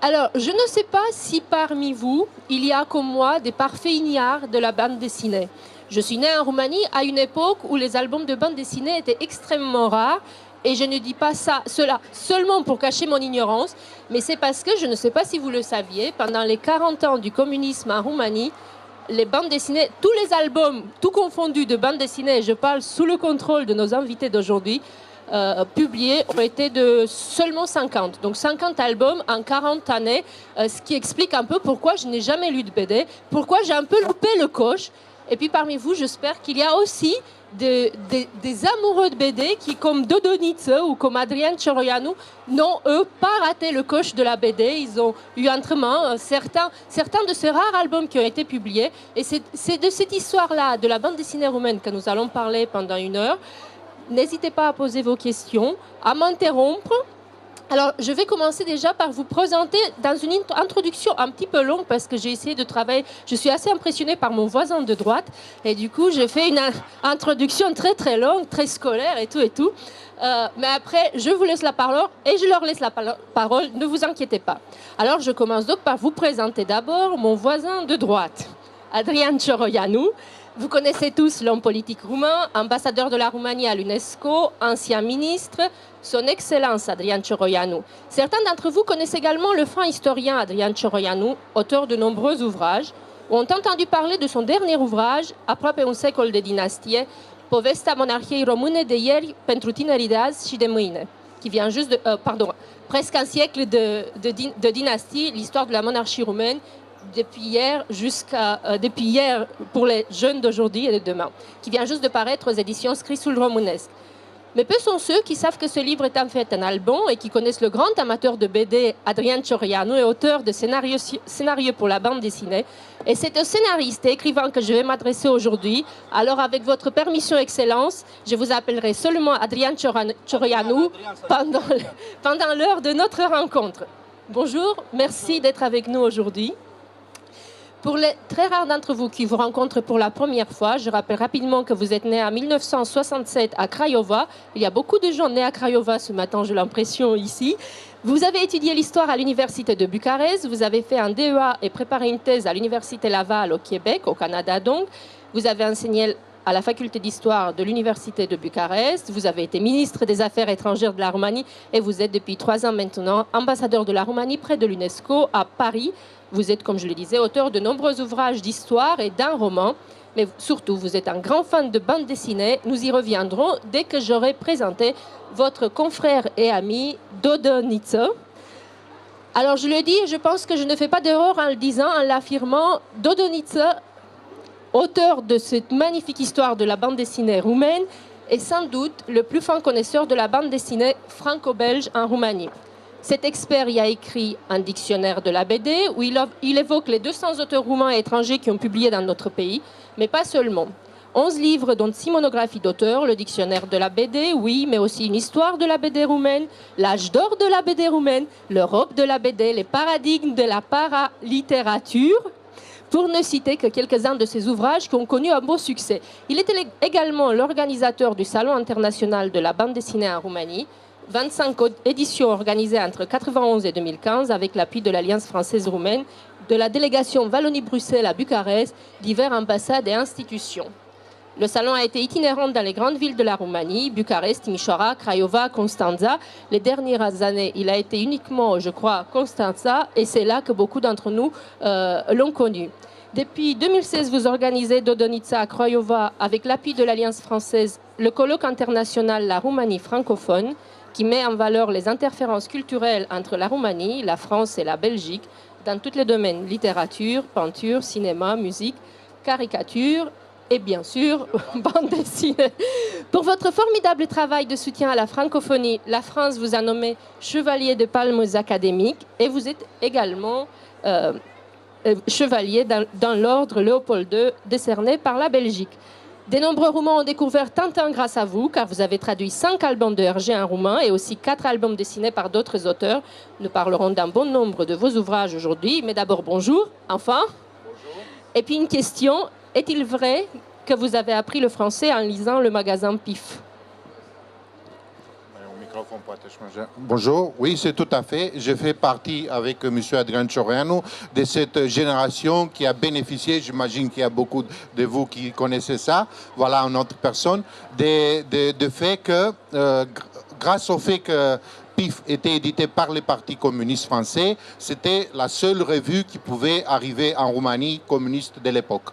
Alors, je ne sais pas si parmi vous, il y a comme moi des parfaits ignares de la bande dessinée. Je suis née en Roumanie à une époque où les albums de bande dessinée étaient extrêmement rares. Et je ne dis pas cela seulement pour cacher mon ignorance, mais c'est parce que, je ne sais pas si vous le saviez, pendant les 40 ans du communisme en Roumanie, les bandes dessinées, tous les albums, tout confondus de bandes dessinées, je parle sous le contrôle de nos invités d'aujourd'hui, publiés ont été de seulement 50. Donc 50 albums en 40 années, ce qui explique un peu pourquoi je n'ai jamais lu de BD, pourquoi j'ai un peu loupé le coche. Et puis parmi vous, j'espère qu'il y a aussi des amoureux de BD qui, comme Dodonice ou comme Adrian Cioroianu, n'ont, eux, pas raté le coche de la BD. Ils ont eu entre mains certains de ces rares albums qui ont été publiés. Et c'est de cette histoire-là, de la bande dessinée roumaine, que nous allons parler pendant une heure. N'hésitez pas à poser vos questions, à m'interrompre. Alors, je vais commencer déjà par vous présenter dans une introduction un petit peu longue parce que j'ai essayé de travailler. Je suis assez impressionnée par mon voisin de droite et du coup, je fais une introduction très très longue, très scolaire et tout et tout. Mais après, je vous laisse la parole et je leur laisse la parole. Ne vous inquiétez pas. Alors, je commence donc par vous présenter d'abord mon voisin de droite, Adrian Cioroianu. Vous connaissez tous l'homme politique roumain, ambassadeur de la Roumanie à l'UNESCO, ancien ministre, son Excellence Adrian Cioroianu. Certains d'entre vous connaissent également le fin historien Adrian Cioroianu, auteur de nombreux ouvrages, ou ont entendu parler de son dernier ouvrage, Aproape un secol de dynastie, Povestea monarhiei române de ieri pentru tinerii de azi și de mâine, qui vient juste de, presque un siècle de dynastie, l'histoire de la monarchie roumaine, depuis hier pour les jeunes d'aujourd'hui et de demain, qui vient juste de paraître aux éditions Scrisul Românesque. Mais peu sont ceux qui savent que ce livre est en fait un album et qui connaissent le grand amateur de BD Adrian Cioroianu, et auteur de scénarios pour la bande dessinée. Et c'est au scénariste et écrivain que je vais m'adresser aujourd'hui. Alors, avec votre permission, Excellence, je vous appellerai seulement Adrian Cioroianu pendant l'heure de notre rencontre. Bonjour, merci d'être avec nous aujourd'hui. Pour les très rares d'entre vous qui vous rencontrent pour la première fois, je rappelle rapidement que vous êtes né en 1967 à Craiova. Il y a beaucoup de gens nés à Craiova ce matin, j'ai l'impression, ici. Vous avez étudié l'histoire à l'université de Bucarest. Vous avez fait un DEA et préparé une thèse à l'université Laval au Québec, au Canada donc. Vous avez enseigné à la faculté d'histoire de l'université de Bucarest. Vous avez été ministre des Affaires étrangères de la Roumanie et vous êtes depuis 3 ans maintenant ambassadeur de la Roumanie près de l'UNESCO à Paris. Vous êtes, comme je le disais, auteur de nombreux ouvrages d'histoire et d'un roman. Mais surtout, vous êtes un grand fan de bande dessinée. Nous y reviendrons dès que j'aurai présenté votre confrère et ami Dodonice. Alors, je le dis et je pense que je ne fais pas d'erreur en le disant, en l'affirmant. Dodonice, auteur de cette magnifique histoire de la bande dessinée roumaine, est sans doute le plus fin connaisseur de la bande dessinée franco-belge en Roumanie. Cet expert y a écrit un dictionnaire de la BD où il évoque les 200 auteurs roumains et étrangers qui ont publié dans notre pays, mais pas seulement. 11 livres, dont 6 monographies d'auteurs, le dictionnaire de la BD, oui, mais aussi une histoire de la BD roumaine, l'âge d'or de la BD roumaine, l'Europe de la BD, les paradigmes de la paralittérature, pour ne citer que quelques-uns de ses ouvrages qui ont connu un beau succès. Il était également l'organisateur du Salon international de la bande dessinée en Roumanie, 25 éditions organisées entre 1991 et 2015 avec l'appui de l'Alliance française roumaine, de la délégation Wallonie-Bruxelles à Bucarest, divers ambassades et institutions. Le salon a été itinérant dans les grandes villes de la Roumanie, Bucarest, Timișoara, Craiova, Constanța. Les dernières années, il a été uniquement, je crois, Constanța, et c'est là que beaucoup d'entre nous l'ont connu. Depuis 2016, vous organisez Dodonice à Craiova avec l'appui de l'Alliance française, le colloque international La Roumanie francophone, qui met en valeur les interférences culturelles entre la Roumanie, la France et la Belgique dans tous les domaines, littérature, peinture, cinéma, musique, caricature et bien sûr, bande dessinée. Pour votre formidable travail de soutien à la francophonie, la France vous a nommé chevalier de palmes académiques et vous êtes également chevalier dans l'ordre Léopold II décerné par la Belgique. De nombreux Roumains ont découvert Tintin grâce à vous, car vous avez traduit 5 albums de Hergé en roumain et aussi 4 albums dessinés par d'autres auteurs. Nous parlerons d'un bon nombre de vos ouvrages aujourd'hui, mais d'abord bonjour, enfin. Bonjour. Et puis une question, est-il vrai que vous avez appris le français en lisant le magazine PIF? microphone pour être changé. Bonjour, oui, c'est tout à fait. Je fais partie avec M. Adrien Cioriano de cette génération qui a bénéficié, j'imagine qu'il y a beaucoup de vous qui connaissez ça, voilà, une autre personne, de fait que, grâce au fait que PIF était édité par les partis communistes français, c'était la seule revue qui pouvait arriver en Roumanie communiste de l'époque.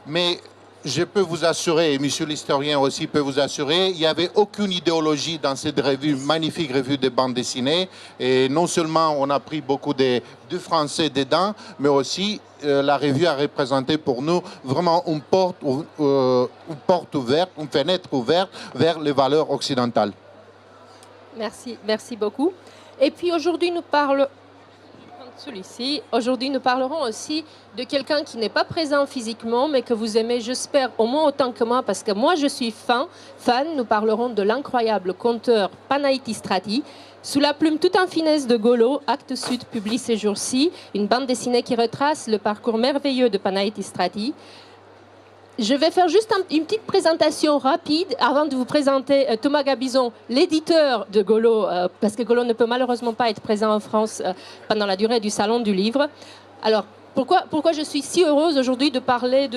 Mais je peux vous assurer, et monsieur l'historien aussi peut vous assurer, il n'y avait aucune idéologie dans cette revue, magnifique revue de bande dessinée. Et non seulement on a pris beaucoup de français dedans, mais aussi la revue a représenté pour nous vraiment une porte ouverte, une fenêtre ouverte vers les valeurs occidentales. Merci beaucoup. Et puis aujourd'hui, nous parlons... Celui-ci. Aujourd'hui, nous parlerons aussi de quelqu'un qui n'est pas présent physiquement, mais que vous aimez, j'espère, au moins autant que moi, parce que moi, je suis fan. Nous parlerons de l'incroyable conteur Panaïtis Strati. Sous la plume toute en finesse de Golo, Actes Sud publie ces jours-ci une bande dessinée qui retrace le parcours merveilleux de Panaïtis Strati. Je vais faire juste une petite présentation rapide avant de vous présenter Thomas Gabizon, l'éditeur de Golo, parce que Golo ne peut malheureusement pas être présent en France pendant la durée du Salon du Livre. Alors, pourquoi je suis si heureuse aujourd'hui de parler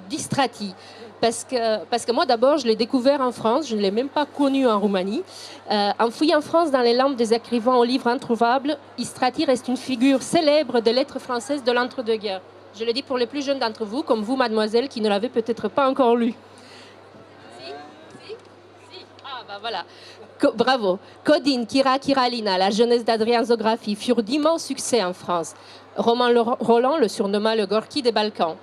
d'Istrati ? Parce que moi, d'abord, je l'ai découvert en France, je ne l'ai même pas connu en Roumanie. En fouillant en France dans les lampes des écrivains aux livres introuvables, Istrati reste une figure célèbre des lettres françaises de l'entre-deux-guerres. Je le dis pour les plus jeunes d'entre vous, comme vous, mademoiselle, qui ne l'avez peut-être pas encore lu. Si. Ah, bah voilà. Bravo. Codine, Kira, Kiralina, la jeunesse d'Adrien Zographie furent d'immenses succès en France. Roman Roland le surnomma le Gorky des Balkans.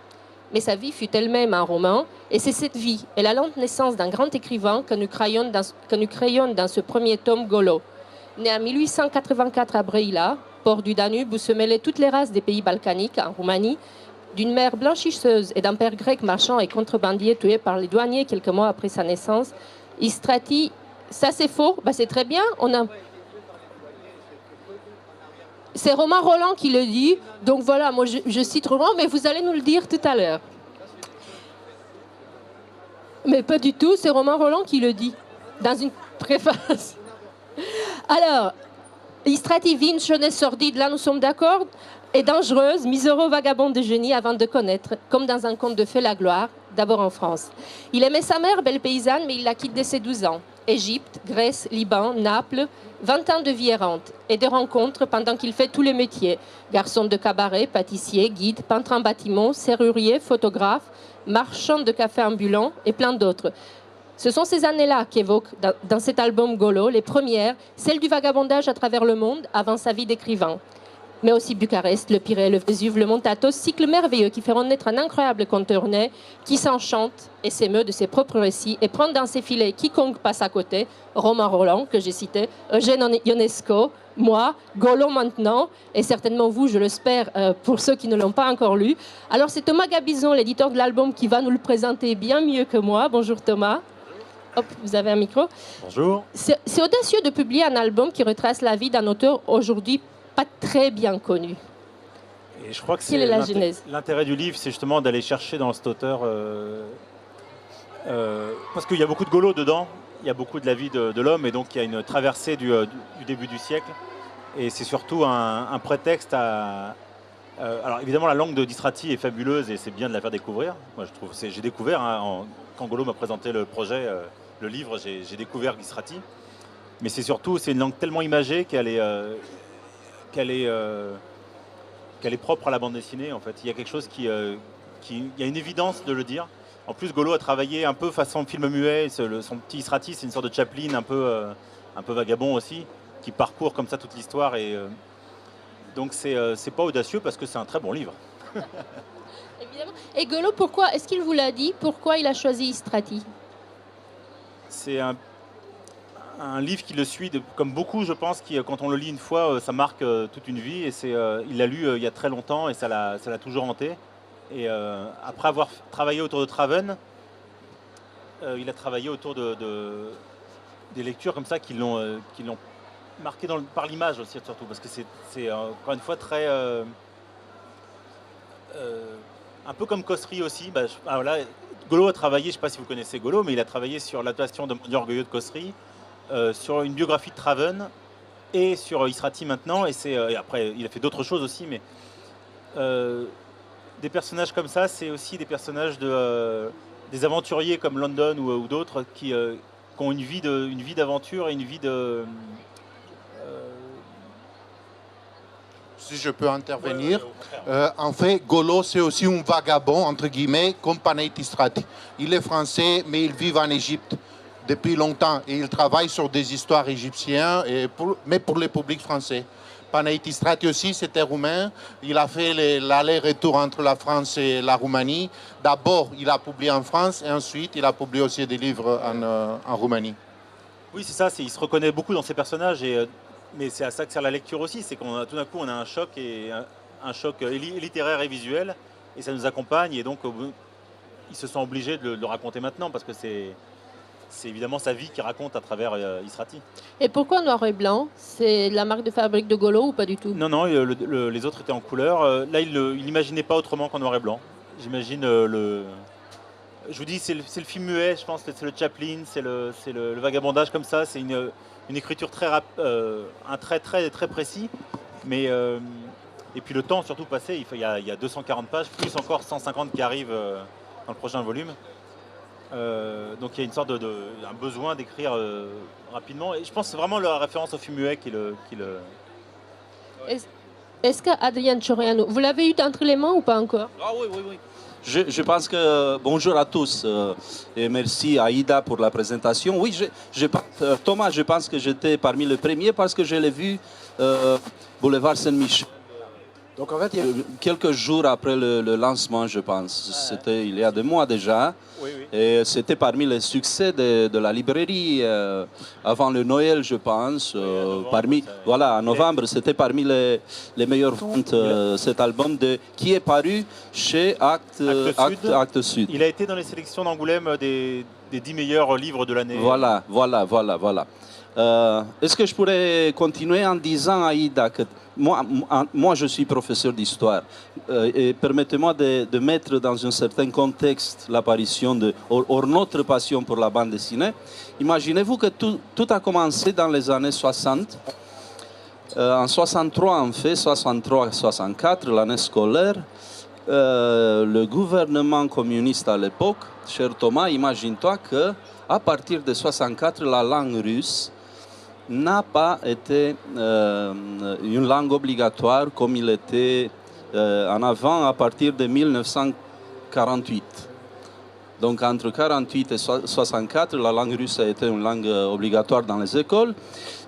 Mais sa vie fut elle-même un roman, et c'est cette vie et la lente naissance d'un grand écrivain que nous crayons dans ce premier tome Golo. Né en 1884 à Brăila, port du Danube où se mêlaient toutes les races des pays balkaniques, en Roumanie, d'une mère blanchisseuse et d'un père grec marchand et contrebandier tué par les douaniers quelques mois après sa naissance, Istrati, ça c'est faux, bah c'est très bien, c'est Romain Roland qui le dit, donc voilà, moi je cite Roland, mais vous allez nous le dire tout à l'heure. Mais pas du tout, c'est Romain Roland qui le dit, dans une préface. Alors, Istrati vit une jeunesse sordide, là nous sommes d'accord, et dangereuse, miséreux vagabond de génie avant de connaître, comme dans un conte de fées, la gloire, d'abord en France. Il aimait sa mère, belle paysanne, mais il la quitte dès ses 12 ans. Égypte, Grèce, Liban, Naples, 20 ans de vie errante et de rencontres pendant qu'il fait tous les métiers. Garçon de cabaret, pâtissier, guide, peintre en bâtiment, serrurier, photographe, marchand de café ambulant et plein d'autres. Ce sont ces années-là qu'évoque dans cet album Golo, les premières, celles du vagabondage à travers le monde avant sa vie d'écrivain. Mais aussi Bucarest, le Pirée, le Vésuve, le Mont Athos, cycle merveilleux qui feront naître un incroyable conteur né qui s'enchante et s'émeut de ses propres récits et prend dans ses filets quiconque passe à côté, Romain Roland, que j'ai cité, Eugène Ionesco, moi, Golo maintenant, et certainement vous, je l'espère, pour ceux qui ne l'ont pas encore lu. Alors c'est Thomas Gabizon, l'éditeur de l'album, qui va nous le présenter bien mieux que moi. Bonjour Thomas. Hop, vous avez un micro. Bonjour. C'est audacieux de publier un album qui retrace la vie d'un auteur aujourd'hui pas très bien connu. Et je crois que Quelle est la genèse ? L'intérêt du livre, c'est justement d'aller chercher dans cet auteur, parce qu'il y a beaucoup de Golo dedans, il y a beaucoup de la vie de l'homme, et donc il y a une traversée du début du siècle. Et c'est surtout un prétexte à... alors évidemment, la langue de Distrati est fabuleuse et c'est bien de la faire découvrir. Moi, je trouve, j'ai découvert, quand Golo m'a présenté le projet, le livre, j'ai découvert Distrati. Mais c'est surtout, c'est une langue tellement imagée qu'elle est propre à la bande dessinée, en fait. Il y a quelque chose il y a une évidence de le dire. En plus, Golo a travaillé un peu façon film muet. Son petit Istrati, c'est une sorte de Chaplin un peu vagabond aussi, qui parcourt comme ça toute l'histoire. Et donc, c'est pas audacieux parce que c'est un très bon livre. Évidemment. Et Golo, pourquoi, est-ce qu'il vous l'a dit, pourquoi il a choisi Istrati ? C'est un livre qui le suit, comme beaucoup, je pense, qui, quand on le lit une fois, ça marque toute une vie. Et il l'a lu il y a très longtemps et ça l'a toujours hanté. Et après avoir travaillé autour de Traven, il a travaillé autour des lectures comme ça qui l'ont marqué par l'image aussi, surtout. Parce que c'est encore une fois très... un peu comme Cossery aussi. Voilà, Golo a travaillé, je ne sais pas si vous connaissez Golo, mais il a travaillé sur l'adaptation de Mon Dieu orgueilleux de Cossery. sur une biographie de Traven et sur Israti maintenant. Et après, il a fait d'autres choses aussi, mais des personnages comme ça, c'est aussi des personnages des aventuriers comme London ou d'autres qui ont une vie d'aventure et une vie de... Si je peux intervenir, en fait, Golo, c'est aussi un vagabond, entre guillemets, comme Panaïti Strati. Il est français, mais il vit en Égypte depuis longtemps et il travaille sur des histoires égyptiennes, mais pour le public français. Panaïti Strati aussi, c'était roumain. Il a fait l'aller-retour entre la France et la Roumanie. D'abord, il a publié en France et ensuite, il a publié aussi des livres en Roumanie. Oui, c'est ça, il se reconnaît beaucoup dans ses personnages, mais c'est à ça que sert la lecture aussi, c'est qu'on tout d'un coup on a un choc, un choc littéraire et visuel, et ça nous accompagne, et donc il se sent obligé de le raconter maintenant, parce que c'est évidemment sa vie qu'il raconte à travers Israti. Et pourquoi noir et blanc? C'est la marque de fabrique de Golo ou pas du tout? Non, les autres étaient en couleur. Là, il n'imaginait pas autrement qu'en noir et blanc. J'imagine Je vous dis, c'est le film muet, je pense, c'est le Chaplin, c'est le vagabondage comme ça, c'est une écriture un trait très précis, mais et puis le temps surtout passé, il y a 240 pages, plus encore 150 qui arrivent dans le prochain volume. Donc il y a une sorte un besoin d'écrire rapidement, et je pense que c'est vraiment la référence au film muet qui le... Est-ce qu'Adrien Cioriano, vous l'avez eu entre les mains ou pas encore? Ah oui. Je pense que... Bonjour à tous et merci Aïda pour la présentation. Oui, Thomas, je pense que j'étais parmi les premiers parce que je l'ai vu Boulevard Saint-Michel. Donc en fait, quelques jours après le lancement, je pense. C'était il y a 2 mois déjà. Oui. Et c'était parmi les succès de la librairie avant le Noël, je pense. En novembre, c'était parmi les meilleures ventes, cet album qui est paru chez Actes Sud. Il a été dans les sélections d'Angoulême des 10 meilleurs livres de l'année. Voilà. Est-ce que je pourrais continuer en disant, Aïda, que moi, je suis professeur d'histoire et permettez-moi de mettre dans un certain contexte l'apparition or notre passion pour la bande dessinée. Imaginez-vous que tout a commencé dans les années 60. En 63, en fait, 63-64, l'année scolaire, le gouvernement communiste à l'époque, cher Thomas, imagine-toi qu'à partir de 64, la langue russe n'a pas été une langue obligatoire comme il était en avant à partir de 1948. Donc entre 1948 et 1964, la langue russe a été une langue obligatoire dans les écoles.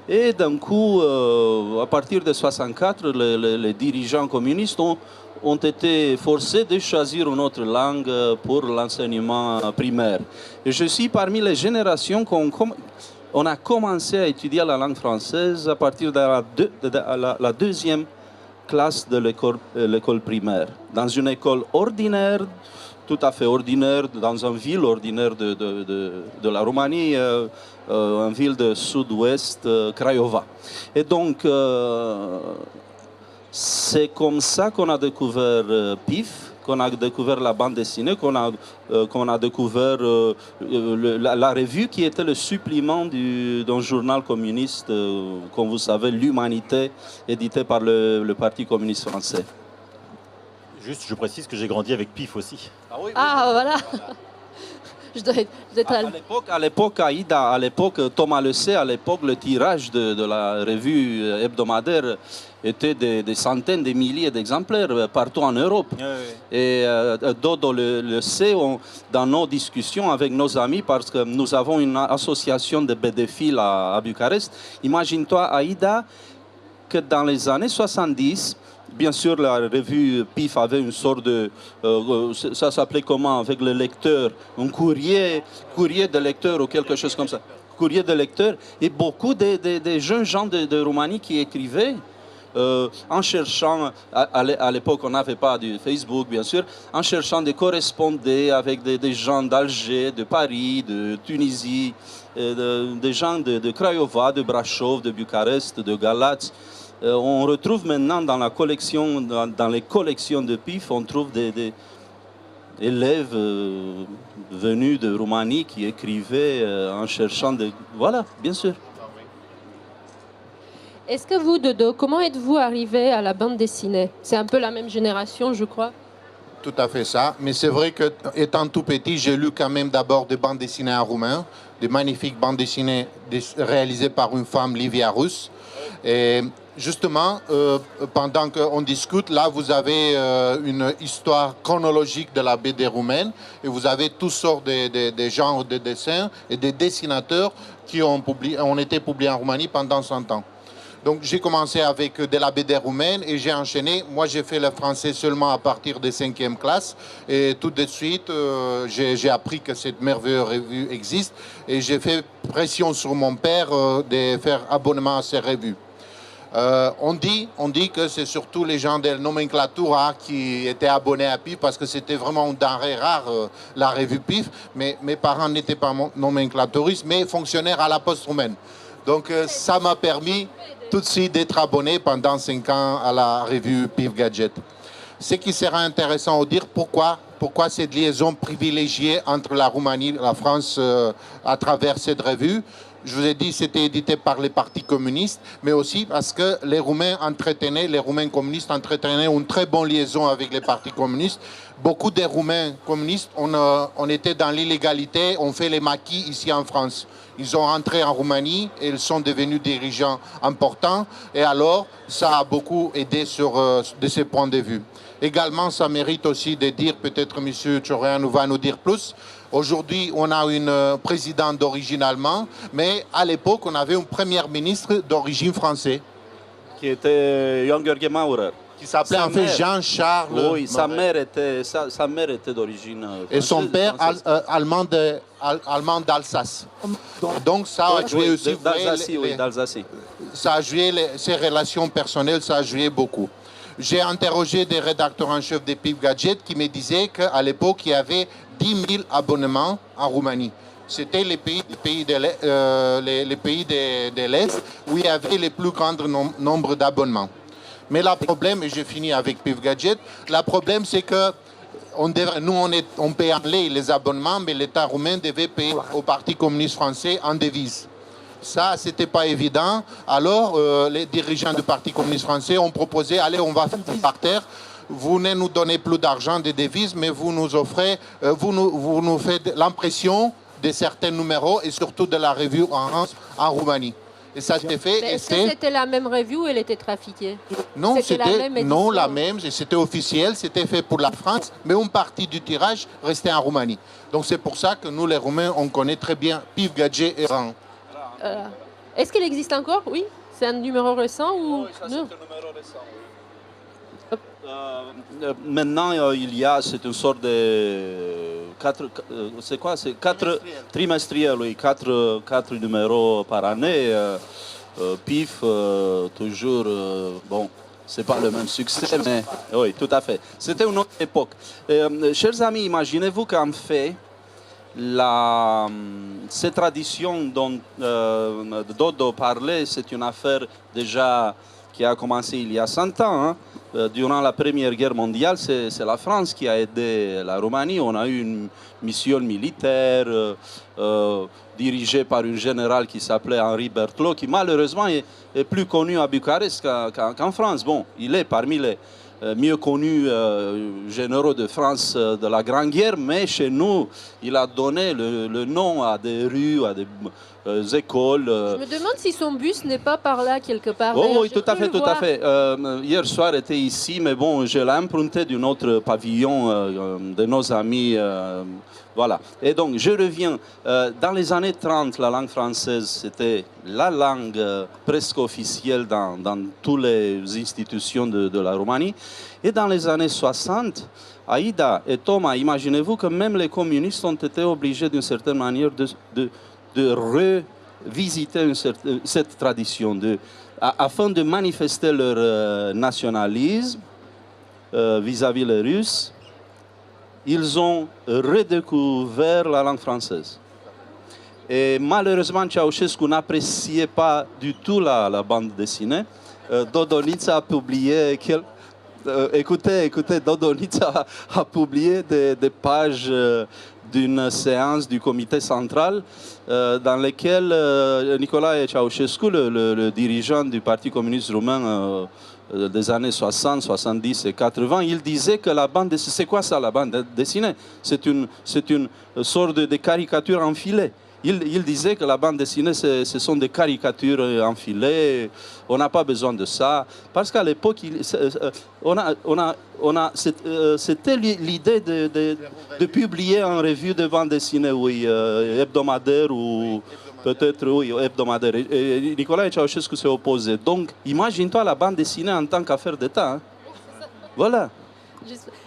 Et d'un coup, à partir de 1964, les dirigeants communistes ont été forcés de choisir une autre langue pour l'enseignement primaire. Et je suis parmi les générations on a commencé à étudier la langue française à partir de la 2e classe de l'école primaire. Dans une école ordinaire, tout à fait ordinaire, dans une ville ordinaire de la Roumanie, une ville de sud-ouest, Craiova. Et donc, c'est comme ça qu'on a découvert PIF, qu'on a découvert la bande dessinée, qu'on a découvert la revue qui était le supplément d'un journal communiste, comme vous savez, l'Humanité, édité par le Parti communiste français. Juste, je précise que j'ai grandi avec PIF aussi. Voilà. Je dois être à l'époque, Aïda, Thomas le sait, à l'époque, le tirage de la revue hebdomadaire était des centaines de milliers d'exemplaires partout en Europe. Oui. Et Dodo le sait dans nos discussions avec nos amis, parce que nous avons une association de bédéphiles à Bucarest. Imagine-toi, Aïda, que dans les années 70, bien sûr, la revue PIF avait une sorte de... ça s'appelait comment avec le lecteur? Un courrier de lecteur ou quelque chose comme ça. Courrier de lecteur. Et beaucoup de jeunes gens de Roumanie qui écrivaient en cherchant... À l'époque, on n'avait pas de Facebook, bien sûr. En cherchant de corresponder avec des gens d'Alger, de Paris, de Tunisie, des gens de Craiova, de Brașov, de Bucarest, de Galați. On retrouve maintenant dans les collections de PIF, on trouve des élèves venus de Roumanie qui écrivaient en cherchant Voilà, bien sûr. Est-ce que vous, Dodo, comment êtes-vous arrivé à la bande dessinée? C'est un peu la même génération, je crois. Tout à fait ça. Mais c'est vrai que étant tout petit, j'ai lu quand même d'abord des bandes dessinées en roumain, des magnifiques bandes dessinées réalisées par une femme, Livia Rus. Et justement, pendant qu'on discute, là, vous avez une histoire chronologique de la BD roumaine et vous avez toutes sortes de genres de dessins et des dessinateurs qui ont été publiés en Roumanie pendant 100 ans. Donc j'ai commencé avec de la BD roumaine et j'ai enchaîné. Moi j'ai fait le français seulement à partir de 5e classe et tout de suite j'ai appris que cette merveilleuse revue existe et j'ai fait pression sur mon père de faire abonnement à ces revues. On dit que c'est surtout les gens de nomenclatura qui étaient abonnés à PIF parce que c'était vraiment une denrée rare, la revue PIF. Mais mes parents n'étaient pas nomenclaturistes mais fonctionnaires à la poste roumaine. Donc ça m'a permis tout de suite d'être abonné pendant 5 ans à la revue PIF Gadget. Ce qui sera intéressant de dire pourquoi cette liaison privilégiée entre la Roumanie et la France à travers cette revue. Je vous ai dit c'était édité par les partis communistes, mais aussi parce que les Roumains communistes entretenaient une très bonne liaison avec les partis communistes. Beaucoup des Roumains communistes, on était dans l'illégalité, on fait les maquis ici en France. Ils ont rentré en Roumanie et ils sont devenus dirigeants importants. Et alors, ça a beaucoup aidé de ces points de vue. Également, ça mérite aussi de dire, peut-être M. Cioroianu va nous dire plus. Aujourd'hui, on a une présidente d'origine allemande, mais à l'époque, on avait un premier ministre d'origine française. Qui était Jan-George Maurer. Qui s'appelait en fait Jean-Charles. Oui, sa mère était d'origine française. Et son père, allemand d'Alsace. Donc ça a joué aussi. D'Alsace. Ça a joué ses relations personnelles, ça a joué beaucoup. J'ai interrogé des rédacteurs en chef des PIF Gadget qui me disaient qu'à l'époque, il y avait 10 000 abonnements en Roumanie. C'était les pays de l'Est où il y avait le plus grand nombre d'abonnements. Mais le problème, et je finis avec PIF Gadget, le problème c'est que on paye en lait les abonnements, mais l'État roumain devait payer au Parti communiste français en devises. Ça, c'était pas évident. Alors, les dirigeants du Parti communiste français ont proposé, allez, on va faire par terre. Vous ne nous donnez plus d'argent de devises, mais vous nous offrez, vous nous faites l'impression de certains numéros et surtout de la revue en Roumanie. Et ça s'est fait. Est-ce que c'était la même revue ou elle était trafiquée? Non, c'était la même. C'était officiel, c'était fait pour la France, mais une partie du tirage restait en Roumanie. Donc c'est pour ça que nous, les Roumains, on connaît très bien PIF Gadget et RAN. Est-ce qu'il existe encore? Oui. C'est un numéro récent ou oui, ça, non? c'est un numéro récent, oui. Maintenant, c'est une sorte de quatre trimestriel, oui, quatre numéros par année. PIF, toujours, bon, c'est pas le même succès, mais oui, tout à fait. C'était une autre époque. Chers amis, imaginez-vous qu'en fait, cette tradition dont Dodo parlait, c'est une affaire déjà qui a commencé il y a 100 ans. Hein. Durant la Première Guerre mondiale, c'est la France qui a aidé la Roumanie. On a eu une mission militaire dirigée par un général qui s'appelait Henri Berthelot, qui malheureusement est plus connu à Bucarest qu'en France. Bon, il est parmi les mieux connus généraux de France de la Grande Guerre, mais chez nous, il a donné le nom à des rues, à des écoles. Je me demande si son bus n'est pas par là quelque part. Oh, oui, tout à fait, tout à fait. Hier soir, était ici, mais bon, je l'ai emprunté d'un autre pavillon de nos amis. Voilà. Et donc, je reviens. Dans les années 30, la langue française, c'était la langue presque officielle dans toutes les institutions de la Roumanie. Et dans les années 60, Aïda et Thomas, imaginez-vous que même les communistes ont été obligés d'une certaine manière de revisiter cette tradition, afin de manifester leur nationalisme vis-à-vis les Russes. Ils ont redécouvert la langue française. Et malheureusement, Ceausescu n'appréciait pas du tout la bande dessinée. Dodonița a publié écoutez, Dodonița a publié des pages d'une séance du comité central dans laquelle Nicolae Ceausescu, le dirigeant du Parti communiste roumain des années 60, 70 et 80, il disait que la bande dessinée, c'est quoi ça la bande dessinée? C'est une sorte de caricature enfilée. Il disait que la bande dessinée, ce sont des caricatures enfilées, on n'a pas besoin de ça. Parce qu'à l'époque, c'était l'idée de publier une revue de bande dessinée, oui, hebdomadaire ou peut-être, oui, hebdomadaire. Et Nicolae Ceausescu s'est opposé. Donc, imagine-toi la bande dessinée en tant qu'affaire d'État. Hein. Voilà.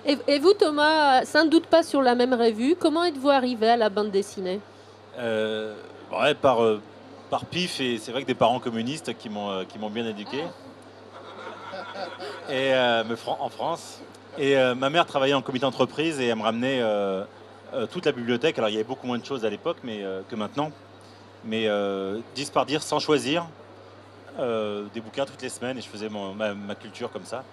Et vous, Thomas, sans doute pas sur la même revue, comment êtes-vous arrivé à la bande dessinée? Ouais, par pif, et c'est vrai que des parents communistes qui m'ont bien éduqué. Et en France. Et ma mère travaillait en comité d'entreprise et elle me ramenait toute la bibliothèque. Alors il y avait beaucoup moins de choses à l'époque que maintenant. Mais 10 par 10 sans choisir. Des bouquins toutes les semaines et je faisais ma culture comme ça.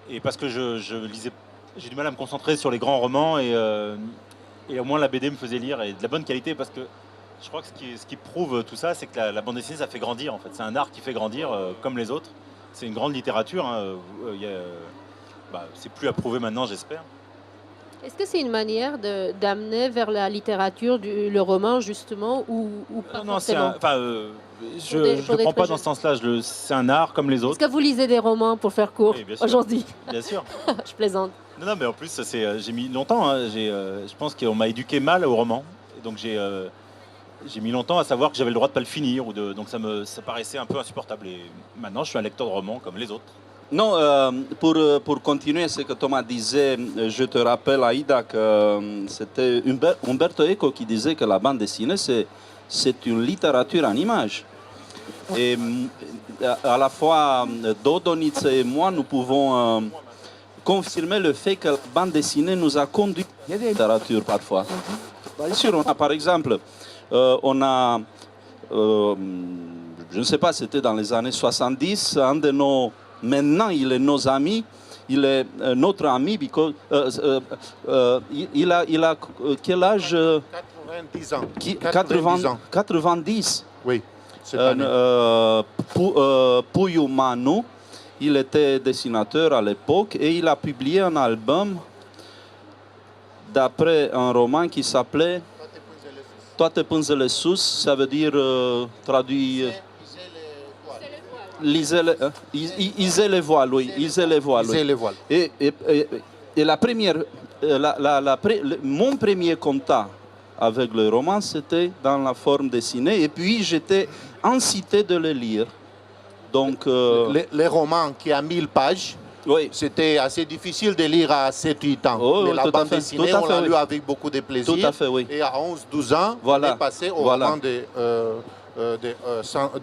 Et parce que je lisais, j'ai du mal à me concentrer sur les grands romans et au moins la BD me faisait lire et de la bonne qualité parce que je crois que ce qui prouve tout ça, c'est que la bande dessinée, ça fait grandir en fait. C'est un art qui fait grandir comme les autres. C'est une grande littérature. Hein. C'est plus approuvé maintenant, j'espère. Est-ce que c'est une manière d'amener vers la littérature le roman justement ou pas forcément? Je ne le prends pas dans ce sens-là. C'est un art comme les autres. Est-ce que vous lisez des romans pour faire court aujourd'hui? Bien sûr. Je plaisante. Non, mais en plus, j'ai mis longtemps. Hein, je pense qu'on m'a éduqué mal au roman. Et donc j'ai mis longtemps à savoir que j'avais le droit de pas le finir. Donc ça paraissait un peu insupportable. Et maintenant, je suis un lecteur de romans comme les autres. Non, pour continuer ce que Thomas disait, je te rappelle, Aïda, que c'était Umberto Eco qui disait que la bande dessinée, c'est une littérature en images. Et à la fois, Dodonic et moi, nous pouvons confirmer le fait que la bande dessinée nous a conduit à la littérature parfois. Bien sûr, on a, par exemple, je ne sais pas, c'était dans les années 70, un de nos... Maintenant, il est nos amis, il est notre ami, because, il a quel âge? 90 ans. 90 ans. 90. Oui. Puiu Manu, il était dessinateur à l'époque et il a publié un album d'après un roman qui s'appelait Toate pânzele sus, ça veut dire traduit... Lisez les voiles, oui. Lisez les voiles. Lisez les voiles. Et la première, mon premier contact avec le roman, c'était dans la forme dessinée. Et puis, j'étais incité de le lire. Donc, les romans qui a 1000 pages, oui. C'était assez difficile de lire à 7-8 ans. Oh, mais la bande dessinée, on l'a lu avec beaucoup de plaisir. Tout à fait, oui. Et à 11-12 ans, voilà. on est passé au roman de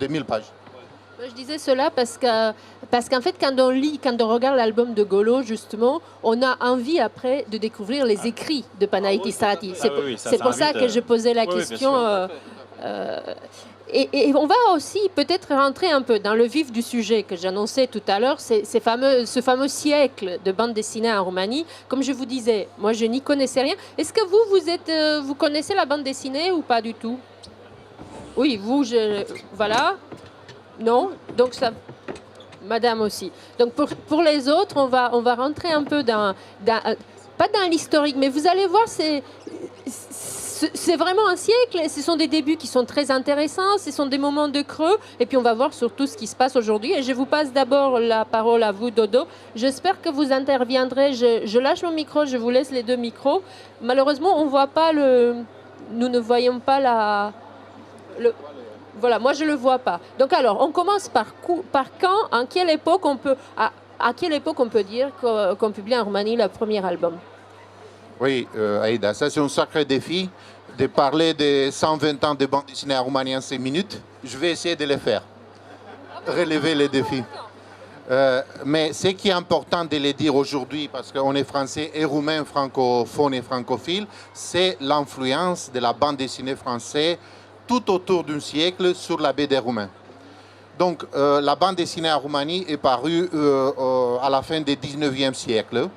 1000 pages. Je disais cela parce qu'en fait, quand on regarde l'album de Golo, justement, on a envie après de découvrir les écrits de Panaïtis Staratis. C'est pour ça que je posais la question. Et on va aussi peut-être rentrer un peu dans le vif du sujet que j'annonçais tout à l'heure, ce fameux siècle de bande dessinée en Roumanie. Comme je vous disais, moi je n'y connaissais rien. Est-ce que vous connaissez la bande dessinée ou pas du tout? Oui, voilà. Non, donc ça, madame aussi. Donc pour les autres, on va rentrer un peu pas dans l'historique, mais vous allez voir, c'est vraiment un siècle. Et ce sont des débuts qui sont très intéressants, ce sont des moments de creux, et puis on va voir surtout ce qui se passe aujourd'hui. Et je vous passe d'abord la parole à vous, Dodo. J'espère que vous interviendrez. Je lâche mon micro, je vous laisse les deux micros. Malheureusement, nous ne voyons pas Voilà, moi je ne le vois pas. Donc alors, on commence par quand, à quelle époque on peut dire qu'on publie en Roumanie le premier album? Oui, Aïda, ça c'est un sacré défi de parler de 120 ans de bande dessinée en Roumanie en 5 minutes. Je vais essayer de le faire, relever les défis. Mais ce qui est important de le dire aujourd'hui, parce qu'on est français et roumain, francophone et francophile, c'est l'influence de la bande dessinée française tout autour d'un siècle sur la BD roumaine. Donc, la bande dessinée en Roumanie est parue à la fin du 19e siècle.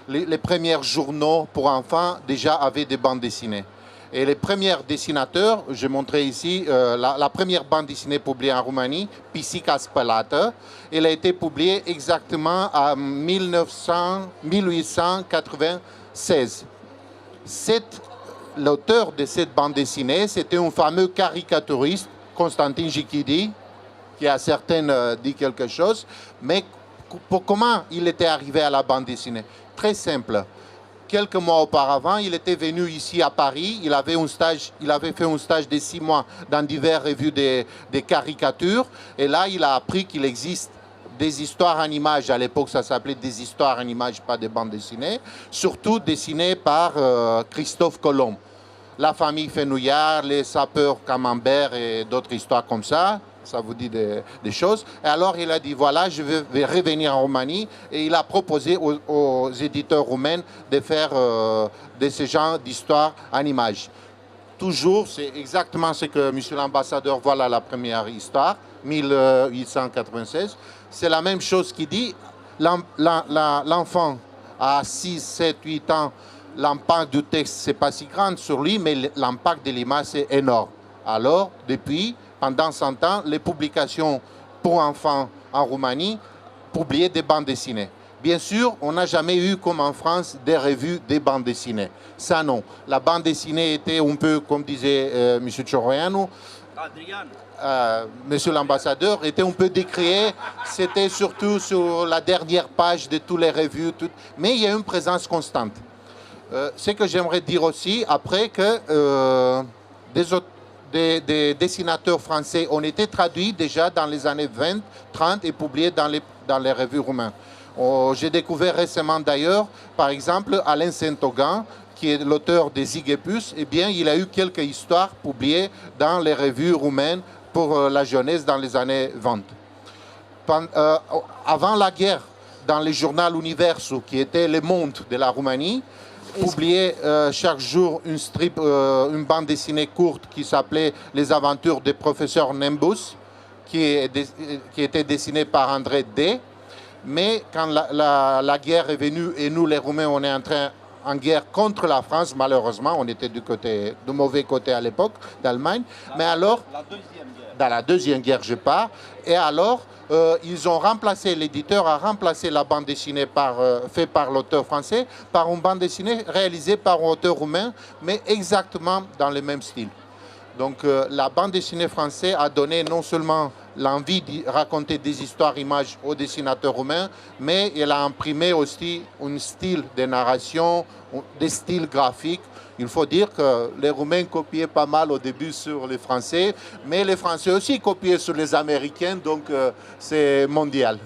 les premiers journaux pour enfants déjà avaient des bandes dessinées. Et les premiers dessinateurs, je montrais ici, la première bande dessinée publiée en Roumanie, Pisica Spălată, elle a été publiée exactement en 1896. L'auteur de cette bande dessinée, c'était un fameux caricaturiste, Constantin Jichidi, qui a certainement dit quelque chose, mais comment il était arrivé à la bande dessinée? Très simple. Quelques mois auparavant, il était venu ici à Paris. Il avait fait un stage de 6 mois dans diverses revues de caricatures. Et là, il a appris qu'il existe des histoires en images. À l'époque, ça s'appelait des histoires en images, pas des bandes dessinées. Surtout dessinées par Christophe Colomb. La famille Fenouillard, les sapeurs Camembert et d'autres histoires comme ça. Ça vous dit des choses. Et alors, il a dit, voilà, je vais revenir en Roumanie. Et il a proposé aux éditeurs roumains de faire de ce genre d'histoire en images. Toujours, c'est exactement ce que monsieur l'ambassadeur, voilà la première histoire, 1896. C'est la même chose qu'il dit. L'enfant à 6, 7, 8 ans, l'impact du texte, c'est pas si grand sur lui, mais l'impact de l'image, c'est énorme. Alors, depuis... Pendant 100 ans, les publications pour enfants en Roumanie publiaient des bandes dessinées. Bien sûr, on n'a jamais eu, comme en France, des revues des bandes dessinées. Ça, non. La bande dessinée était un peu, comme disait M. Cioroianu, monsieur l'ambassadeur, était un peu décrié. C'était surtout sur la dernière page de toutes les revues. Mais il y a une présence constante. Ce que j'aimerais dire aussi, après que des dessinateurs français ont été traduits déjà dans les années 20, 30 et publiés dans les revues roumaines. J'ai découvert récemment d'ailleurs, par exemple, Alain Saint-Augan, qui est l'auteur des Zygépus, eh bien, il a eu quelques histoires publiées dans les revues roumaines pour la jeunesse dans les années 20. Avant la guerre, dans le journal Universo, qui était le monde de la Roumanie, publiait chaque jour une bande dessinée courte qui s'appelait Les aventures du professeur Nimbus, qui était dessinée par André D. Mais quand la guerre est venue et nous, les Roumains, on est en guerre contre la France, malheureusement, on était du mauvais côté à l'époque d'Allemagne. Mais alors, dans la Deuxième Guerre, je pars, et alors, ils ont remplacé, l'éditeur a remplacé la bande dessinée faite par l'auteur français par une bande dessinée réalisée par un auteur roumain, mais exactement dans le même style. Donc la bande dessinée française a donné non seulement l'envie de raconter des histoires images aux dessinateurs roumains, mais elle a imprimé aussi un style de narration, des styles graphiques. Il faut dire que les Roumains copiaient pas mal au début sur les Français, mais les Français aussi copiaient sur les Américains, donc c'est mondial.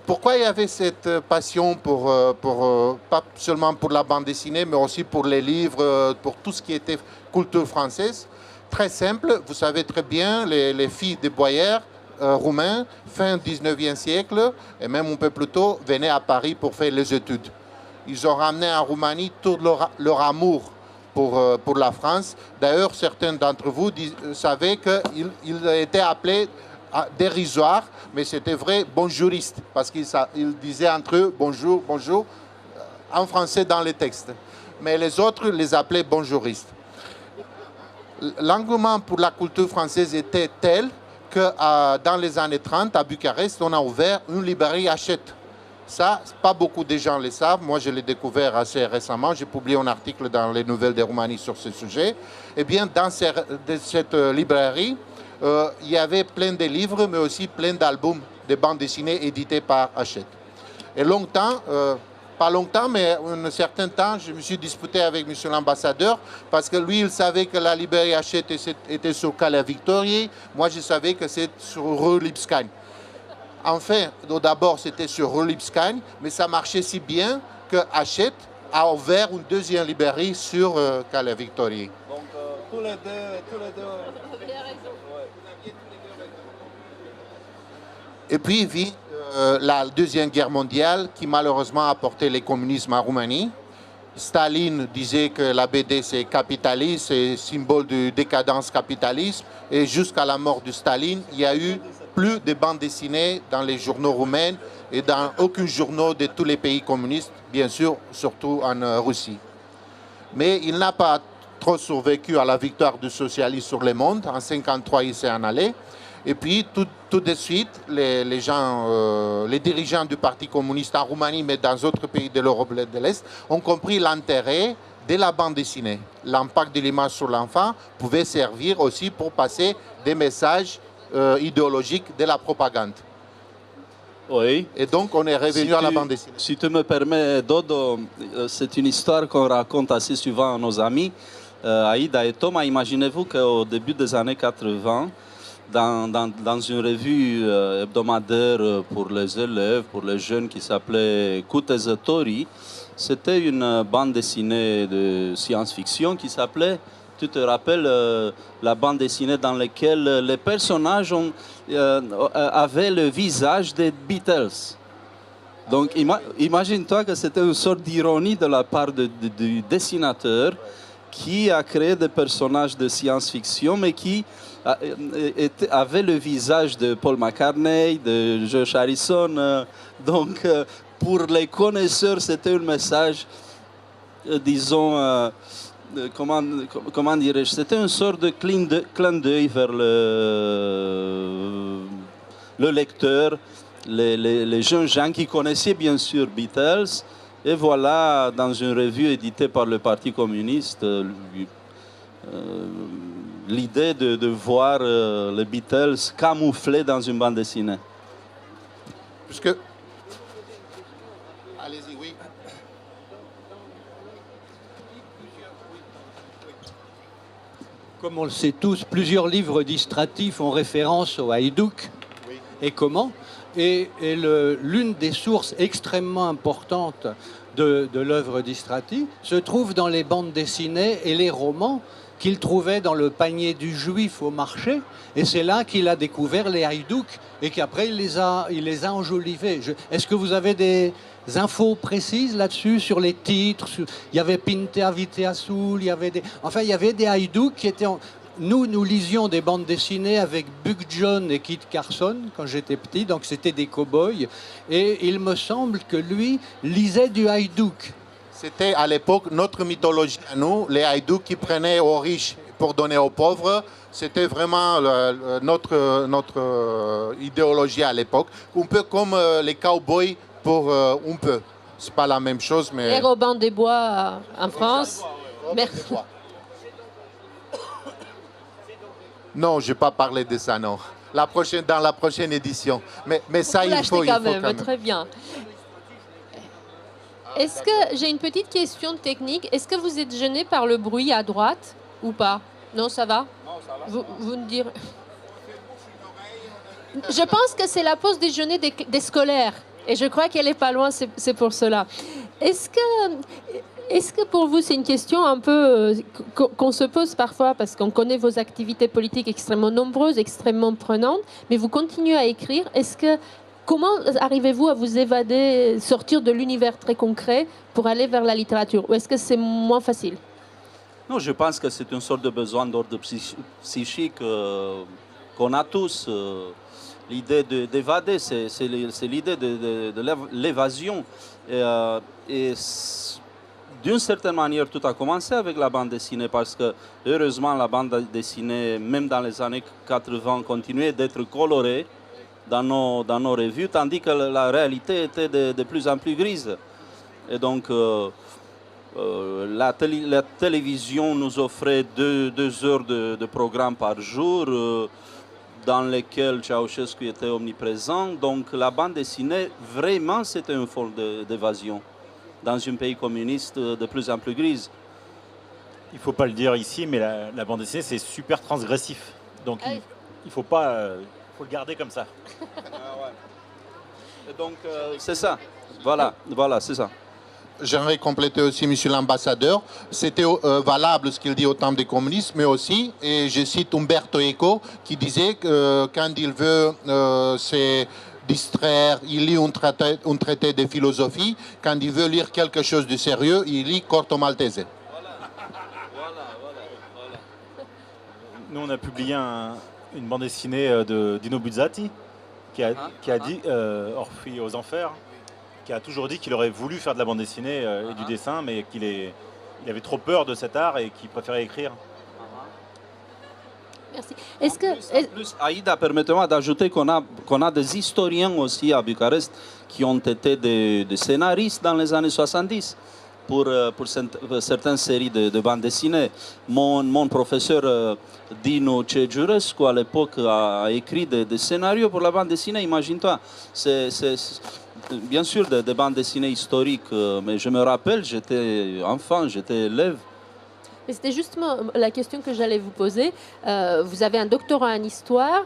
Pourquoi il y avait cette passion pas seulement pour la bande dessinée, mais aussi pour les livres, pour tout ce qui était culture française? Très simple, vous savez très bien, les filles des boyards roumains, fin 19e siècle, et même un peu plus tôt, venaient à Paris pour faire les études. Ils ont ramené en Roumanie tout leur amour pour la France. D'ailleurs, certains d'entre vous savaient qu'ils étaient appelés dérisoires, mais c'était vrai bonjouristes, parce qu'ils disaient entre eux bonjour, bonjour, en français dans les textes. Mais les autres les appelaient bonjouristes. L'engouement pour la culture française était tel que dans les années 30, à Bucarest, on a ouvert une librairie Hachette. Ça, pas beaucoup de gens le savent. Moi, je l'ai découvert assez récemment. J'ai publié un article dans les Nouvelles de Roumanie sur ce sujet. Eh bien, dans cette librairie, il y avait plein de livres, mais aussi plein d'albums de bandes dessinées édités par Hachette. Et longtemps, pas longtemps, mais un certain temps, je me suis disputé avec M. l'ambassadeur, parce que lui, il savait que la librairie Hachette était sur Calea Victoriei. Moi, je savais que c'était sur rue Lipscagne. Enfin, d'abord, c'était sur rue Lipscagne, mais ça marchait si bien que Hachette a ouvert une deuxième librairie sur Calea Victoriei. Donc, tous les deux. Et puis vit la Deuxième Guerre mondiale qui malheureusement a porté le communisme en Roumanie. Staline disait que la BD c'est capitaliste, c'est symbole de décadence capitaliste. Et jusqu'à la mort de Staline, il y a eu plus de bandes dessinées dans les journaux roumains et dans aucun journal de tous les pays communistes, bien sûr, surtout en Russie. Mais il n'a pas trop survécu à la victoire du socialisme sur le monde. En 1953, il s'est en allé. Et puis, tout de suite, les dirigeants du Parti communiste en Roumanie, mais dans d'autres pays de l'Europe de l'Est, ont compris l'intérêt de la bande dessinée. L'impact de l'image sur l'enfant pouvait servir aussi pour passer des messages idéologiques de la propagande. Oui. Et donc, on est revenu à la bande dessinée. Si tu me permets, Dodo, c'est une histoire qu'on raconte assez souvent à nos amis, Aïda et Thomas. Imaginez-vous qu'au début des années 80, dans une revue hebdomadaire pour les élèves, pour les jeunes qui s'appelait Kutezatori, c'était une bande dessinée de science-fiction qui s'appelait, tu te rappelles, la bande dessinée dans laquelle les personnages avaient le visage des Beatles. Donc imagine-toi que c'était une sorte d'ironie de la part du dessinateur qui a créé des personnages de science-fiction, mais qui avait le visage de Paul McCartney, de George Harrison. Donc, pour les connaisseurs, c'était un message, disons, comment dirais-je, c'était une sorte de clin d'œil vers le lecteur, les jeunes gens qui connaissaient bien sûr Beatles. Et voilà, dans une revue éditée par le Parti communiste, l'idée de voir les Beatles camouflés dans une bande dessinée. Puisque... Allez-y, oui. Comme on le sait tous, plusieurs livres d'Istrati ont référence au haïdouk. Oui. Et comment? Et l'une des sources extrêmement importantes de l'œuvre d'Istrati se trouve dans les bandes dessinées et les romans qu'il trouvait dans le panier du juif au marché. Et c'est là qu'il a découvert les haïdouks et qu'après il les a enjolivés. Est-ce que vous avez des infos précises là-dessus, sur les titres? Il y avait Pintea Viteasul, il y avait il y avait des haïdouks qui étaient... Nous lisions des bandes dessinées avec Buck John et Kit Carson quand j'étais petit, donc c'était des cow-boys. Et il me semble que lui lisait du haïdouk. C'était à l'époque notre mythologie à nous, les haïdouks qui prenaient aux riches pour donner aux pauvres. C'était vraiment notre idéologie à l'époque. Un peu comme les cow-boys pour un peu. C'est pas la même chose, mais... Les Robins des Bois en France. Merci. Non, je n'ai pas parlé de ça, non. Dans la prochaine édition. Mais ça, il faut quand même. Très bien. Est-ce que j'ai une petite question technique? Est-ce que vous êtes gêné par le bruit à droite ou pas? Non, ça va? Non, ça va. Vous me direz. Je pense que c'est la pause déjeuner des scolaires. Et je crois qu'elle n'est pas loin, c'est pour cela. Est-ce que pour vous, c'est une question un peu qu'on se pose parfois, parce qu'on connaît vos activités politiques extrêmement nombreuses, extrêmement prenantes, mais vous continuez à écrire. Comment arrivez-vous à vous évader, sortir de l'univers très concret pour aller vers la littérature? Ou est-ce que c'est moins facile? Non, je pense que c'est une sorte de besoin d'ordre psychique qu'on a tous. L'idée d'évader, c'est l'idée de l'évasion. Et d'une certaine manière, tout a commencé avec la bande dessinée parce que, heureusement, la bande dessinée, même dans les années 80, continuait d'être colorée dans nos revues, tandis que la réalité était de plus en plus grise. Et donc, la télévision nous offrait deux heures de programme par jour, dans lesquels Ceausescu était omniprésent. Donc, la bande dessinée, vraiment, c'était une forme d'évasion dans un pays communiste de plus en plus grise. Il ne faut pas le dire ici, mais la bande dessinée, c'est super transgressif. Donc, il faut pas... faut le garder comme ça. Et donc, c'est ça. Voilà, c'est ça. J'aimerais compléter aussi, monsieur l'ambassadeur, c'était valable ce qu'il dit au temps des communistes, mais aussi, et je cite Umberto Eco, qui disait que quand il veut se distraire, il lit un traité de philosophie. Quand il veut lire quelque chose de sérieux, il lit Corto Maltese. Nous, on a publié une bande dessinée de Dino Buzzati, qui a dit, Orphée aux Enfers, qui a toujours dit qu'il aurait voulu faire de la bande dessinée et du dessin, mais il avait trop peur de cet art et qu'il préférait écrire. Merci. En plus, Aïda, permettez-moi d'ajouter qu'on a des historiens aussi à Bucarest qui ont été des scénaristes dans les années 70 pour certaines séries de bandes dessinées. Mon professeur Dino Cegiurescu, à l'époque, a écrit des scénarios pour la bande dessinée. Imagine-toi, c'est bien sûr des bandes dessinées historiques, mais je me rappelle, j'étais enfant, j'étais élève. C'était justement la question que j'allais vous poser. Vous avez un doctorat en histoire.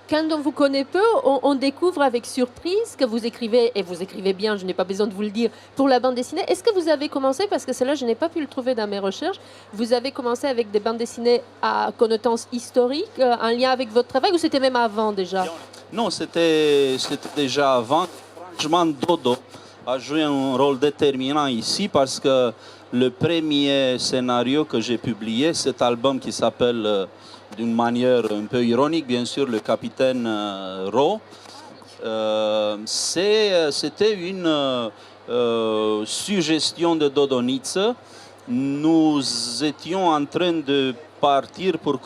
Quand on vous connaît peu, on découvre avec surprise que vous écrivez, et vous écrivez bien, je n'ai pas besoin de vous le dire, pour la bande dessinée. Est-ce que vous avez commencé, parce que cela je n'ai pas pu le trouver dans mes recherches, vous avez commencé avec des bandes dessinées à connotance historique, en lien avec votre travail, ou c'était même avant déjà? Non, c'était déjà avant. Franchement, Dodo a joué un rôle déterminant ici parce que le premier scénario que j'ai publié, cet album qui s'appelle d'une manière un peu ironique, bien sûr, le Capitaine Ro, c'était une suggestion de Dodoniță. Nous étions en train de partir pour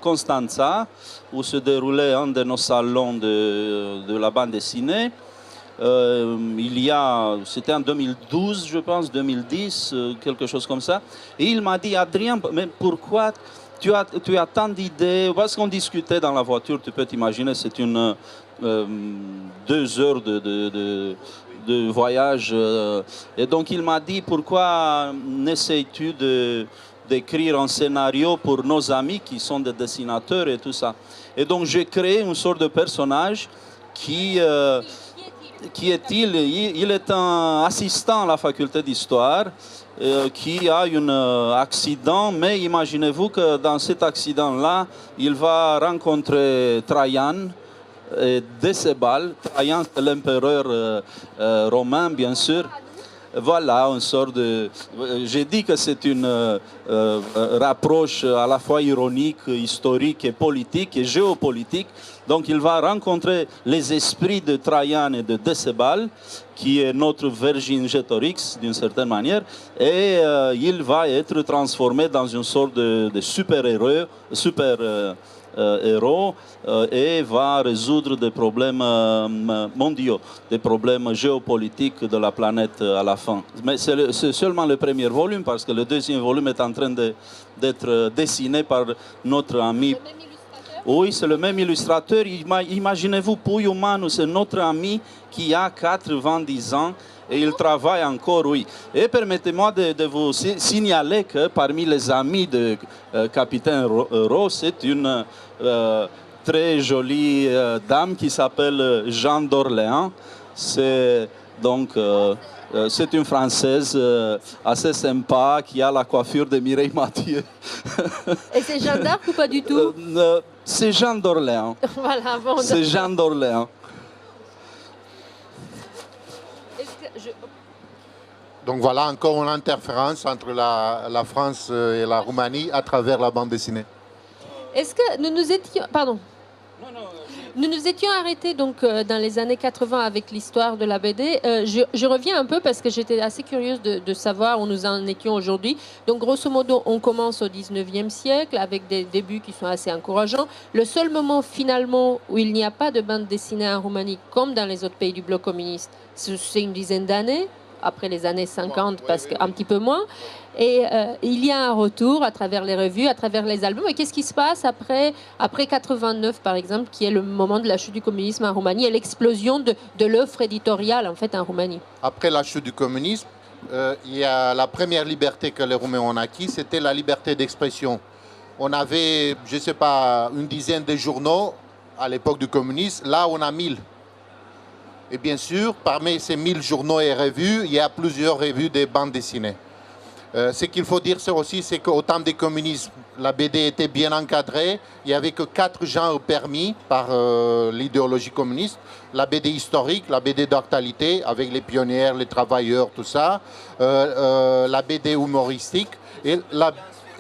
Constanța, où se déroulait un de nos salons de la bande dessinée. C'était en 2012, je pense, 2010, quelque chose comme ça. Et il m'a dit, Adrien, mais pourquoi tu as tant d'idées? Parce qu'on discutait dans la voiture, tu peux t'imaginer, c'est 2 heures de voyage. Et donc il m'a dit, pourquoi n'essayes-tu d'écrire un scénario pour nos amis qui sont des dessinateurs et tout ça? Et donc j'ai créé une sorte de personnage qui est-il? Il est un assistant à la faculté d'histoire qui a un accident, mais imaginez-vous que dans cet accident-là, il va rencontrer Trajan et Décébal. Trajan, c'est l'empereur romain, bien sûr. Voilà, une sorte de... J'ai dit que c'est une rapproche à la fois ironique, historique et politique et géopolitique. Donc il va rencontrer les esprits de Trajan et de Décébal, qui est notre Vergingétorix d'une certaine manière, et il va être transformé dans une sorte de super-héros, et va résoudre des problèmes mondiaux, des problèmes géopolitiques de la planète à la fin. Mais c'est seulement le premier volume, parce que le deuxième volume est en train d'être dessiné par notre ami. Oui, c'est le même illustrateur. Imaginez-vous, Puiu Manu, c'est notre ami qui a 90 ans et il travaille encore, oui. Et permettez-moi de vous signaler que parmi les amis de Capitaine Ro, c'est une très jolie dame qui s'appelle Jeanne d'Orléans. C'est donc... c'est une Française assez sympa qui a la coiffure de Mireille Mathieu. Et c'est Jeanne d'Arc ou pas du tout? C'est Jeanne d'Orléans. Voilà, bon, c'est Jeanne d'Orléans. Donc voilà encore une interférence entre la France et la Roumanie à travers la bande dessinée. Est-ce que nous nous étions... Pardon. Nous nous étions arrêtés donc dans les années 80 avec l'histoire de la BD. Je reviens un peu parce que j'étais assez curieuse de savoir où nous en étions aujourd'hui. Donc grosso modo, on commence au 19e siècle avec des débuts qui sont assez encourageants. Le seul moment finalement où il n'y a pas de bande dessinée en Roumanie comme dans les autres pays du bloc communiste, c'est une dizaine d'années, après les années 50, parce qu'un petit peu moins. Et il y a un retour à travers les revues, à travers les albums. Et qu'est-ce qui se passe après 89, par exemple, qui est le moment de la chute du communisme en Roumanie et l'explosion de l'offre éditoriale, en fait, en Roumanie? Après la chute du communisme, il y a la première liberté que les Roumains ont acquis, c'était la liberté d'expression. On avait, je ne sais pas, une dizaine de journaux à l'époque du communisme. Là, on a 1000. Et bien sûr, parmi ces 1000 journaux et revues, il y a plusieurs revues de bandes dessinées. Ce qu'il faut dire aussi, c'est qu'au temps des communistes, la BD était bien encadrée. Il n'y avait que 4 genres permis par l'idéologie communiste. La BD historique, la BD d'actualité, avec les pionnières, les travailleurs, tout ça. La BD humoristique et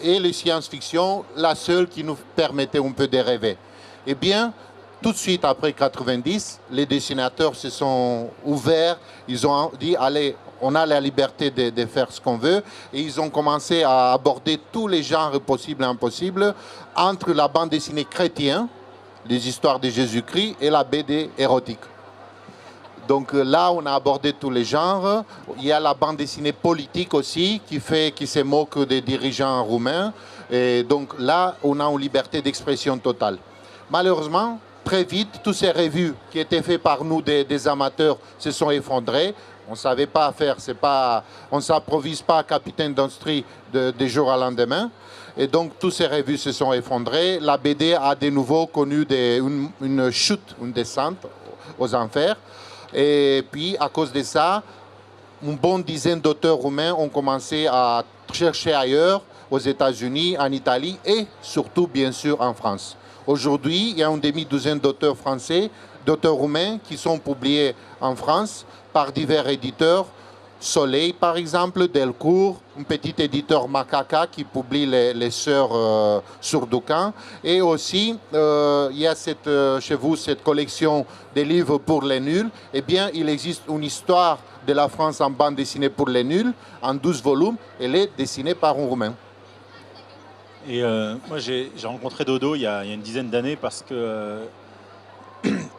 les science-fiction, la seule qui nous permettait un peu de rêver. Eh bien, tout de suite après 90, les dessinateurs se sont ouverts. Ils ont dit, allez, on a la liberté de faire ce qu'on veut. Et ils ont commencé à aborder tous les genres possibles et impossibles entre la bande dessinée chrétienne, les histoires de Jésus-Christ, et la BD érotique. Donc là, on a abordé tous les genres. Il y a la bande dessinée politique aussi, qui se moque des dirigeants roumains. Et donc là, on a une liberté d'expression totale. Malheureusement, très vite, toutes ces revues qui étaient faites par nous, des amateurs, se sont effondrées. On ne savait pas faire, on ne s'improvise pas capitaine d'industrie de jour au lendemain. Et donc, toutes ces revues se sont effondrées. La BD a de nouveau connu une chute, une descente aux enfers. Et puis, à cause de ça, une bonne dizaine d'auteurs roumains ont commencé à chercher ailleurs, aux États-Unis, en Italie et surtout, bien sûr, en France. Aujourd'hui, il y a une demi-douzaine d'auteurs français, d'auteurs roumains qui sont publiés en France par divers éditeurs. Soleil, par exemple, Delcourt, un petit éditeur Macaca qui publie les sœurs Sourdoucan. Et aussi, il y a chez vous cette collection des livres pour les nuls. Eh bien, il existe une histoire de la France en bande dessinée pour les nuls, en 12 volumes. Elle est dessinée par un Roumain. Et moi, j'ai rencontré Dodo il y a une dizaine d'années parce que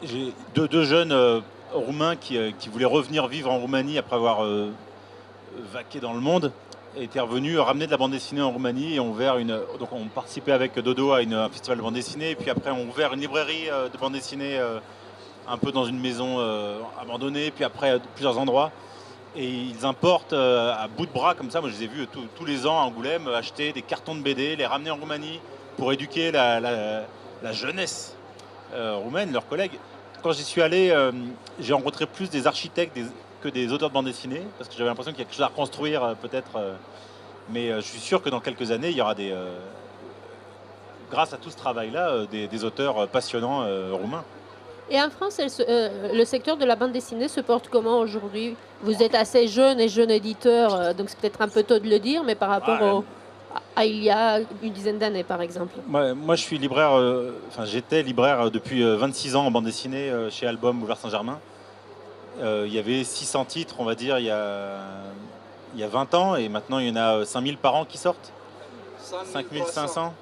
j'ai deux jeunes roumains qui voulaient revenir vivre en Roumanie après avoir vaqué dans le monde, étaient revenus ramener de la bande dessinée en Roumanie et ont ouvert donc on participait avec Dodo à un festival de bande dessinée et puis après on ouvert une librairie de bande dessinée un peu dans une maison abandonnée, puis après plusieurs endroits. Et ils importent à bout de bras comme ça, moi je les ai vus tous les ans à Angoulême acheter des cartons de BD, les ramener en Roumanie pour éduquer la jeunesse roumaine, leurs collègues. Quand j'y suis allé, j'ai rencontré plus des architectes que des auteurs de bande dessinée, parce que j'avais l'impression qu'il y a quelque chose à reconstruire peut-être. Mais je suis sûr que dans quelques années, il y aura grâce à tout ce travail-là, des auteurs passionnants roumains. Et en France, le secteur de la bande dessinée se porte comment aujourd'hui? Vous êtes assez jeune et jeune éditeur, donc c'est peut-être un peu tôt de le dire, mais par rapport à il y a une dizaine d'années, par exemple. Moi, je suis libraire, j'étais libraire depuis 26 ans en bande dessinée chez Album Boulevard Saint-Germain. Il y avait 600 titres, on va dire, il y a 20 ans, et maintenant il y en a 5000 par an qui sortent. 5500.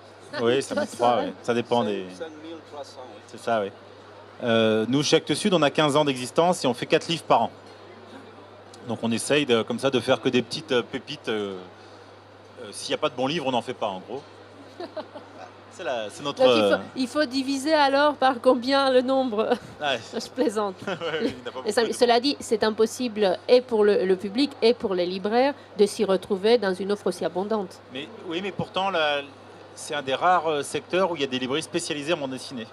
Oui, 5003, ouais. Ça dépend des... 5300. C'est ça, oui. Nous, chez Actes Sud, on a 15 ans d'existence et on fait 4 livres par an. Donc on essaye comme ça de faire que des petites pépites. S'il n'y a pas de bons livres, on n'en fait pas, en gros. C'est notre... Donc il faut diviser alors par combien le nombre? Ouais. Je plaisante. Ouais, Cela dit, c'est impossible et pour le public et pour les libraires de s'y retrouver dans une offre aussi abondante. Mais pourtant, c'est un des rares secteurs où il y a des librairies spécialisées en bande dessinée.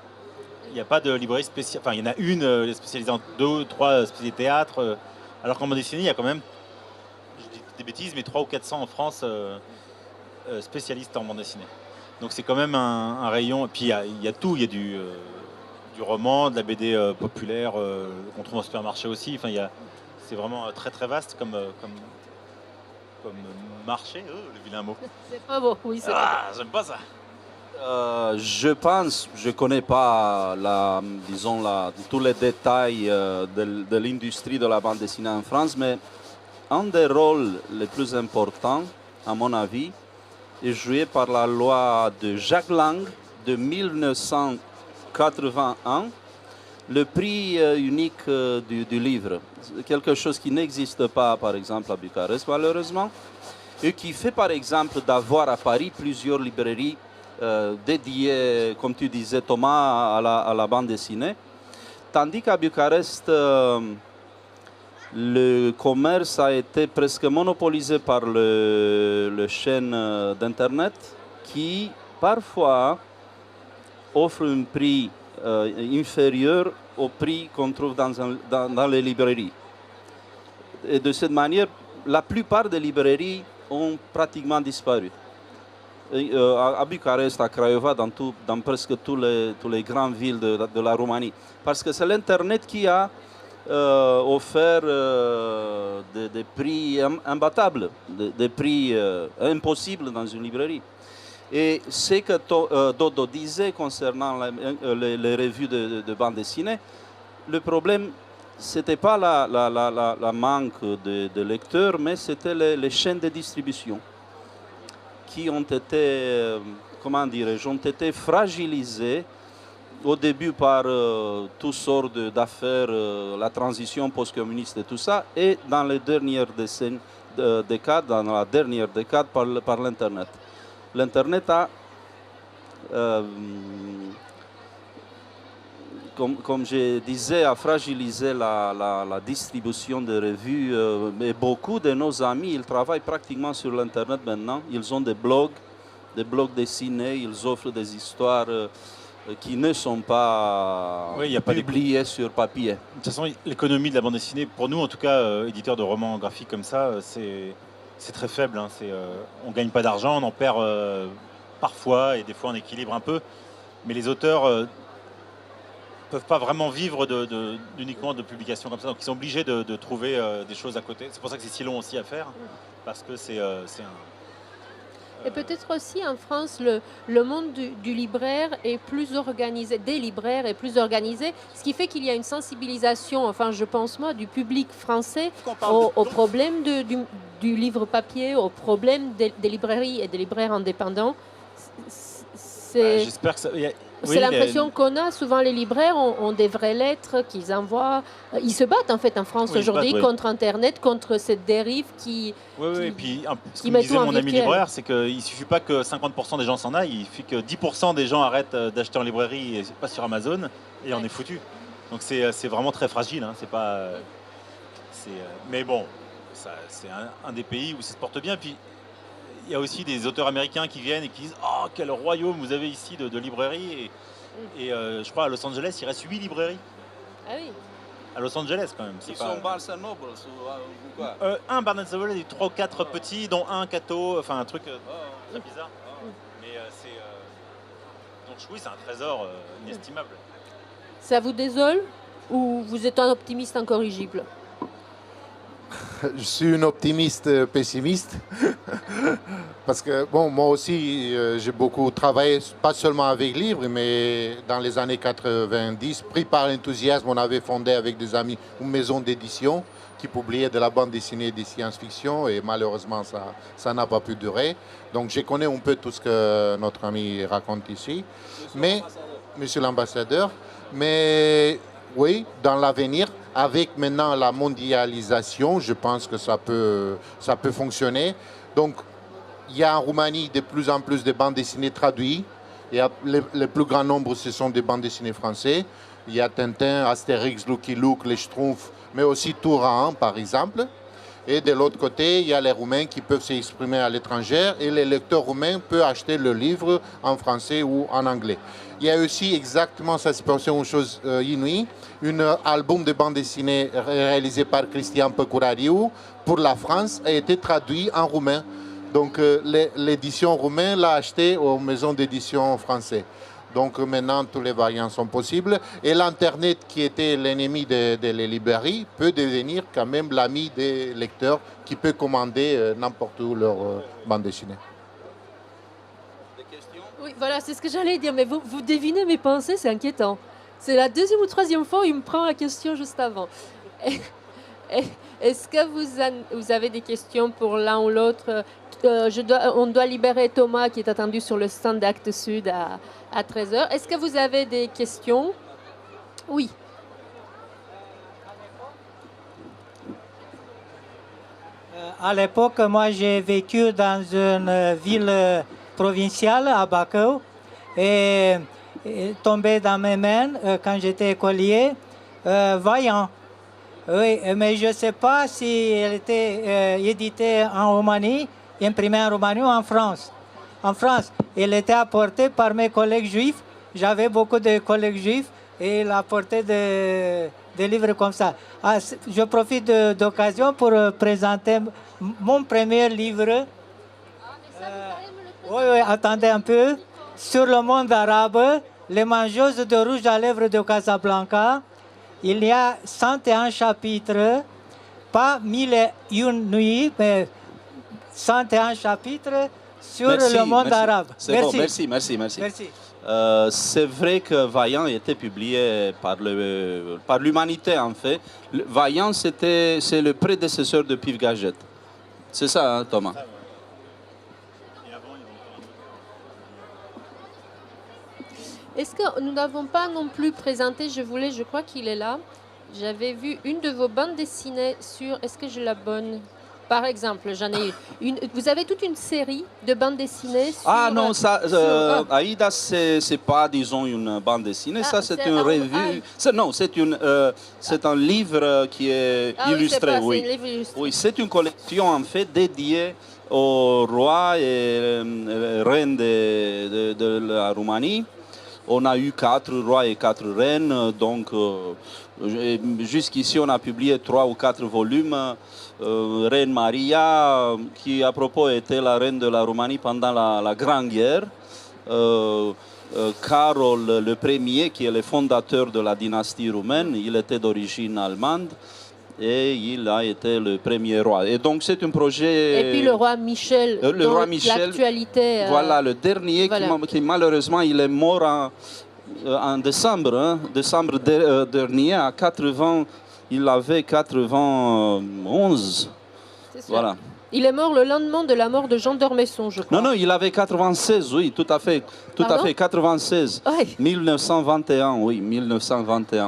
Il n'y a pas de librairie spéciale. Enfin, il y en a une spécialisée en 2 ou 3 spécialités théâtre. Alors qu'en bande dessinée, il y a quand même, je dis des bêtises, mais 300 ou 400 en France spécialistes en bande dessinée. Donc c'est quand même un rayon. Et puis il y a tout. Il y a du roman, de la BD populaire qu'on trouve en supermarché aussi. Enfin, c'est vraiment très très vaste comme marché. Oh, le vilain mot. C'est pas beau, oui, c'est J'aime pas ça. Je pense, je ne connais pas tous les détails de l'industrie de la bande dessinée en France, mais un des rôles les plus importants, à mon avis, est joué par la loi de Jacques Lang de 1981, le prix unique du livre. Quelque chose qui n'existe pas, par exemple, à Bucarest, malheureusement, et qui fait, par exemple, d'avoir à Paris plusieurs librairies dédié, comme tu disais Thomas, à la bande dessinée. Tandis qu'à Bucarest, le commerce a été presque monopolisé par le chaîne d'Internet qui, parfois, offre un prix inférieur au prix qu'on trouve dans les librairies. Et de cette manière, la plupart des librairies ont pratiquement disparu. À Bucarest, à Craiova, dans presque toutes les grandes villes de la Roumanie. Parce que c'est l'Internet qui a offert des prix imbattables, des prix impossibles dans une librairie. Et ce que Dodo disait concernant les revues de bande dessinée, le problème, ce n'était pas la manque de lecteurs, mais c'était les chaînes de distribution qui ont été, comment dirais-je, ont été fragilisées au début par toutes sortes d'affaires, la transition post-communiste et tout ça, et dans les dernières décades, dans la dernière décade par l'Internet. L'Internet a, comme je disais, a fragilisé la distribution de revues. Et beaucoup de nos amis, ils travaillent pratiquement sur l'Internet maintenant. Ils ont des blogs dessinés, ils offrent des histoires qui ne sont pas publiées sur papier. De toute façon, l'économie de la bande dessinée, pour nous en tout cas, éditeurs de romans graphiques comme ça, c'est très faible. Hein. On ne gagne pas d'argent, on en perd parfois et des fois on équilibre un peu. Mais les auteurs ne peuvent pas vraiment vivre uniquement de publications comme ça. Donc ils sont obligés de trouver des choses à côté. C'est pour ça que c'est si long aussi à faire, parce que c'est un... Et peut-être aussi en France, le monde du libraire est plus organisé, des libraires est plus organisé, ce qui fait qu'il y a une sensibilisation, enfin je pense moi, du public français au problème du livre papier, au problème des librairies et des libraires indépendants. J'espère que ça... C'est l'impression qu'on a. Souvent, les libraires ont des vraies lettres qu'ils envoient. Ils se battent en fait en France aujourd'hui contre Internet, contre cette dérive qui. Oui, et puis ce que me disait mon ami libraire, c'est qu'il ne suffit pas que 50% des gens s'en aillent, il suffit que 10% des gens arrêtent d'acheter en librairie et pas sur Amazon, et on est foutu. Donc c'est vraiment très fragile. Hein. C'est pas. Mais bon, c'est un des pays où ça se porte bien. Puis il y a aussi des auteurs américains qui viennent et qui disent « Oh, quel royaume vous avez ici de librairies !» Et je crois à Los Angeles, il reste 8 librairies. Ah oui. À Los Angeles, quand même. Ils sont Barnes & Noble ou quoi? Un Barnes & Noble et 3 ou 4 petits, dont un Cato, enfin un truc très bizarre. Mais donc oui, c'est un trésor inestimable. Ça vous désole ou vous êtes un optimiste incorrigible? Je suis un optimiste pessimiste parce que bon, moi aussi j'ai beaucoup travaillé, pas seulement avec livres, mais dans les années 90, pris par l'enthousiasme, on avait fondé avec des amis une maison d'édition qui publiait de la bande dessinée et des science-fiction, et malheureusement ça n'a pas pu durer. Donc je connais un peu tout ce que notre ami raconte ici, Monsieur l'ambassadeur, mais oui, dans l'avenir, avec maintenant la mondialisation, je pense que ça peut fonctionner. Donc, il y a en Roumanie de plus en plus de bandes dessinées traduites. Le plus grand nombre, ce sont des bandes dessinées françaises. Il y a Tintin, Astérix, Lucky Luke, les Schtroumpfs, mais aussi Touran, par exemple. Et de l'autre côté, il y a les Roumains qui peuvent s'exprimer à l'étranger et les lecteurs roumains peuvent acheter le livre en français ou en anglais. Il y a aussi exactement, ça c'est passé une chose inouïe, un album de bande dessinée réalisé par Cristian Păcurariu pour la France a été traduit en roumain. Donc l'édition roumaine l'a acheté aux maisons d'édition françaises. Donc maintenant, tous les variants sont possibles. Et l'Internet, qui était l'ennemi des librairies, peut devenir quand même l'ami des lecteurs qui peut commander n'importe où leur bande dessinée. Oui, voilà, c'est ce que j'allais dire. Mais vous devinez mes pensées, c'est inquiétant. C'est la deuxième ou troisième fois où il me prend la question juste avant. Est-ce que vous avez des questions pour l'un ou l'autre? On doit libérer Thomas qui est attendu sur le stand d'Actes Sud à 13h. Est-ce que vous avez des questions? Oui. À l'époque, moi, j'ai vécu dans une ville provinciale, à Bacău, et tombé dans mes mains, quand j'étais écolier, Vaillant. Oui, mais je ne sais pas si elle était éditée en Roumanie, imprimée en Roumanie ou en France. En France, elle était apportée par mes collègues juifs. J'avais beaucoup de collègues juifs et ils apportaient des livres comme ça. Je profite d'occasion pour présenter mon premier livre Oui, oui, attendez un peu. Sur le monde arabe, les mangeuses de rouge à lèvres de Casablanca, il y a 101 chapitres, pas 1001 nuits, mais 101 chapitres sur le monde arabe. C'est bon, merci. Merci. C'est vrai que Vaillant était publié par l'humanité en fait. Vaillant, c'est le prédécesseur de Pif Gadget. C'est ça, hein, Thomas? Est-ce que nous n'avons pas non plus présenté, je crois qu'il est là, j'avais vu une de vos bandes dessinées sur, est-ce que j'ai la bonne? Par exemple, j'en ai une. Vous avez toute une série de bandes dessinées sur... Ah non, ça, Aïda, c'est pas, disons, une bande dessinée, ça c'est une revue. Non, c'est un livre qui est illustré, oui. C'est un livre illustré. Oui, c'est une collection en fait dédiée aux rois et reines de la Roumanie. On a eu 4 rois et 4 reines, donc jusqu'ici on a publié 3 ou 4 volumes. Reine Maria, qui à propos était la reine de la Roumanie pendant la Grande Guerre. Carol le Premier, qui est le fondateur de la dynastie roumaine, il était d'origine allemande. Et il a été le premier roi. Et donc c'est un projet... Et puis le roi Michel, le roi Michel, l'actualité... Voilà, le dernier voilà. Qui malheureusement il est mort en décembre, hein, décembre dernier, à 80, il avait 91. Voilà. Il est mort le lendemain de la mort de Jean d'Ormesson, je crois. Non, il avait 96, oui, tout à fait, 96. Ouais. 1921, oui, 1921.